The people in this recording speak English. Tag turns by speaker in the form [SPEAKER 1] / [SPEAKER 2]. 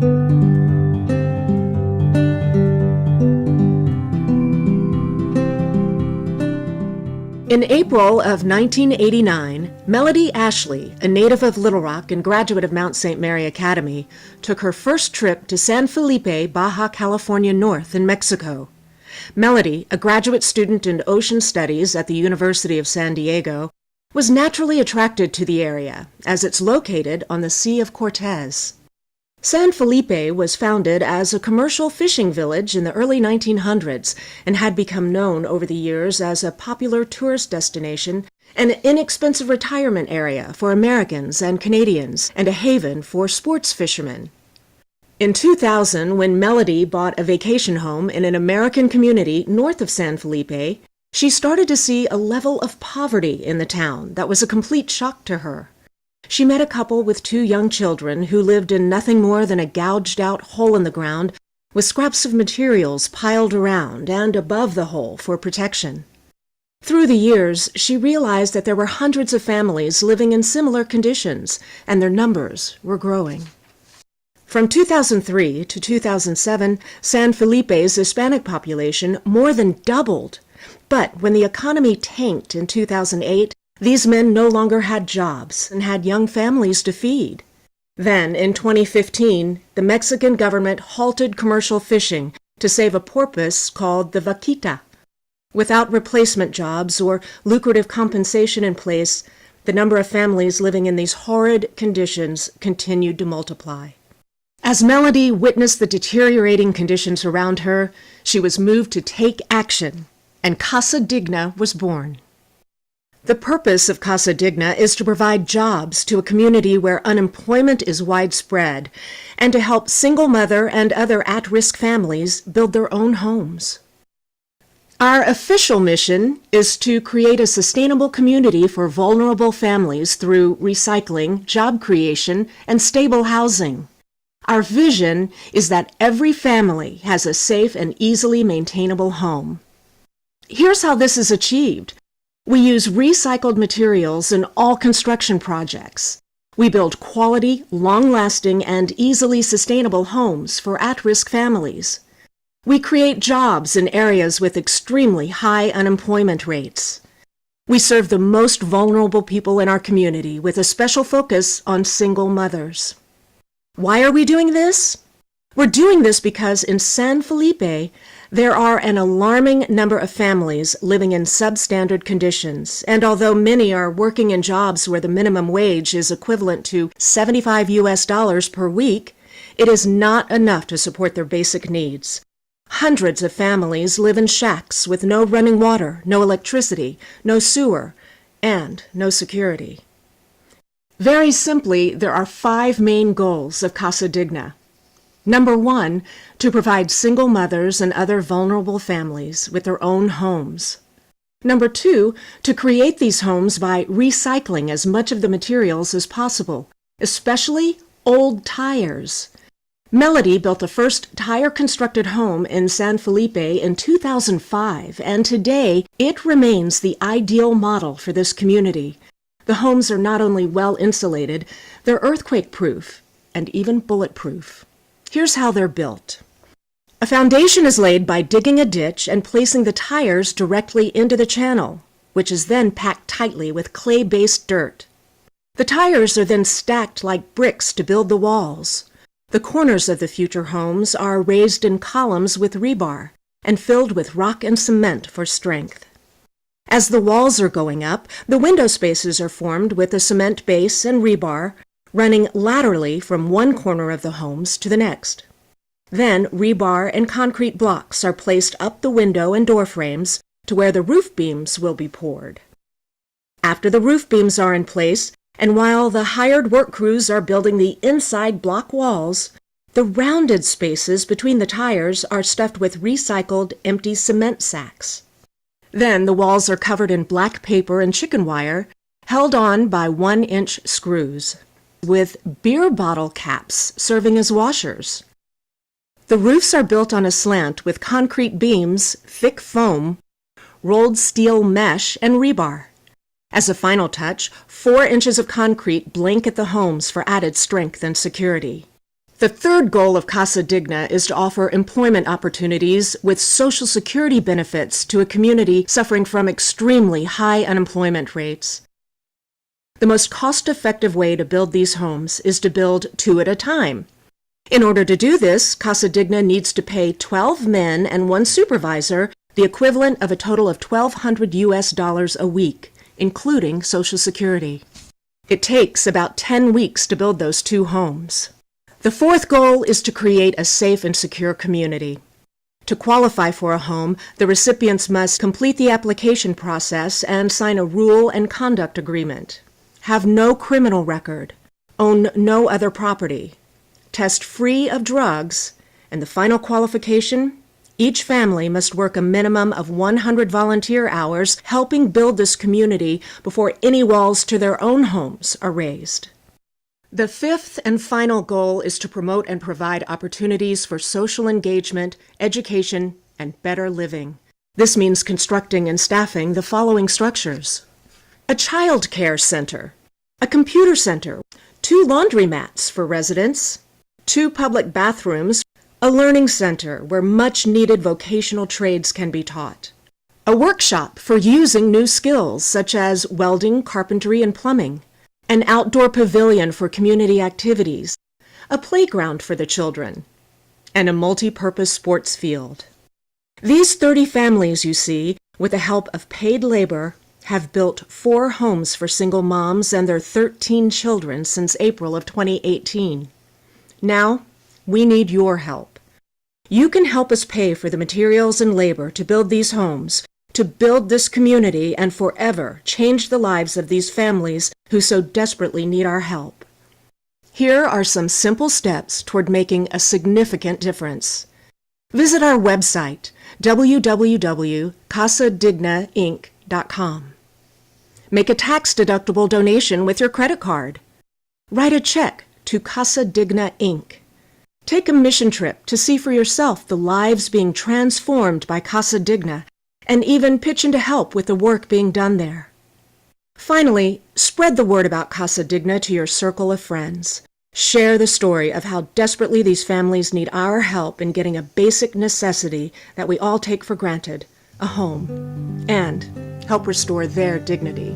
[SPEAKER 1] In April of 1989, Melody Ashley, a native of Little Rock and graduate of Mount St. Mary Academy, took her first trip to San Felipe, Baja California North in Mexico. Melody, a graduate student in ocean studies at the University of San Diego, was naturally attracted to the area, as it's located on the Sea of Cortez. San Felipe was founded as a commercial fishing village in the early 1900s and had become known over the years as a popular tourist destination, an inexpensive retirement area for Americans and Canadians, and a haven for sports fishermen. In 2000, when Melody bought a vacation home in an American community north of San Felipe, she started to see a level of poverty in the town that was a complete shock to her. She met a couple with 2 young children who lived in nothing more than a gouged-out hole in the ground with scraps of materials piled around and above the hole for protection. Through the years, she realized that there were hundreds of families living in similar conditions, and their numbers were growing. From 2003 to 2007, San Felipe's Hispanic population more than doubled. But when the economy tanked in 2008, these men no longer had jobs and had young families to feed. Then, in 2015, the Mexican government halted commercial fishing to save a porpoise called the vaquita. Without replacement jobs or lucrative compensation in place, the number of families living in these horrid conditions continued to multiply. As Melody witnessed the deteriorating conditions around her, she was moved to take action, and Casa Digna was born. The purpose of Casa Digna is to provide jobs to a community where unemployment is widespread and to help single mother and other at-risk families build their own homes. Our official mission is to create a sustainable community for vulnerable families through recycling, job creation, and stable housing. Our vision is that every family has a safe and easily maintainable home. Here's how this is achieved. We use recycled materials in all construction projects. We build quality, long-lasting, and easily sustainable homes for at-risk families. We create jobs in areas with extremely high unemployment rates. We serve the most vulnerable people in our community with a special focus on single mothers. Why are we doing this? We're doing this because in San Felipe, there are an alarming number of families living in substandard conditions, and although many are working in jobs where the minimum wage is equivalent to $75 per week, it is not enough to support their basic needs. Hundreds of families live in shacks with no running water, no electricity, no sewer, and no security. Very simply, there are 5 main goals of Casa Digna. Number 1, to provide single mothers and other vulnerable families with their own homes. Number 2, to create these homes by recycling as much of the materials as possible, especially old tires. Melody built the first tire-constructed home in San Felipe in 2005, and today it remains the ideal model for this community. The homes are not only well-insulated, they're earthquake-proof and even bulletproof. Here's how they're built. A foundation is laid by digging a ditch and placing the tires directly into the channel, which is then packed tightly with clay-based dirt. The tires are then stacked like bricks to build the walls. The corners of the future homes are raised in columns with rebar and filled with rock and cement for strength. As the walls are going up, the window spaces are formed with a cement base and rebar running laterally from one corner of the homes to the next. Then rebar and concrete blocks are placed up the window and door frames to where the roof beams will be poured. After the roof beams are in place, and while the hired work crews are building the inside block walls, the rounded spaces between the tires are stuffed with recycled empty cement sacks. Then the walls are covered in black paper and chicken wire, held on by 1-inch screws, with beer bottle caps serving as washers. The roofs are built on a slant with concrete beams, thick foam, rolled steel mesh, and rebar. As a final touch, 4 inches of concrete blanket the homes for added strength and security. The third goal of Casa Digna is to offer employment opportunities with Social Security benefits to a community suffering from extremely high unemployment rates. The most cost-effective way to build these homes is to build 2 at a time. In order to do this, Casa Digna needs to pay 12 men and 1 supervisor the equivalent of a total of $1,200 a week, including Social Security. It takes about 10 weeks to build those 2 homes. The fourth goal is to create a safe and secure community. To qualify for a home, the recipients must complete the application process and sign a rule and conduct agreement, have no criminal record, own no other property, test free of drugs, and the final qualification, each family must work a minimum of 100 volunteer hours helping build this community before any walls to their own homes are raised. The fifth and final goal is to promote and provide opportunities for social engagement, education, and better living. This means constructing and staffing the following structures: a child care center, a computer center, 2 laundromats for residents, 2 public bathrooms, a learning center where much-needed vocational trades can be taught, a workshop for using new skills such as welding, carpentry, and plumbing, an outdoor pavilion for community activities, a playground for the children, and a multi-purpose sports field. These 30 families you see, with the help of paid labor, have built 4 homes for single moms and their 13 children since April of 2018. Now, we need your help. You can help us pay for the materials and labor to build these homes, to build this community and forever change the lives of these families who so desperately need our help. Here are some simple steps toward making a significant difference. Visit our website, www.casadignainc.com. Make a tax-deductible donation with your credit card. Write a check to Casa Digna Inc. Take a mission trip to see for yourself the lives being transformed by Casa Digna, and even pitch in to help with the work being done there. Finally, spread the word about Casa Digna to your circle of friends. Share the story of how desperately these families need our help in getting a basic necessity that we all take for granted, a home, and help restore their dignity.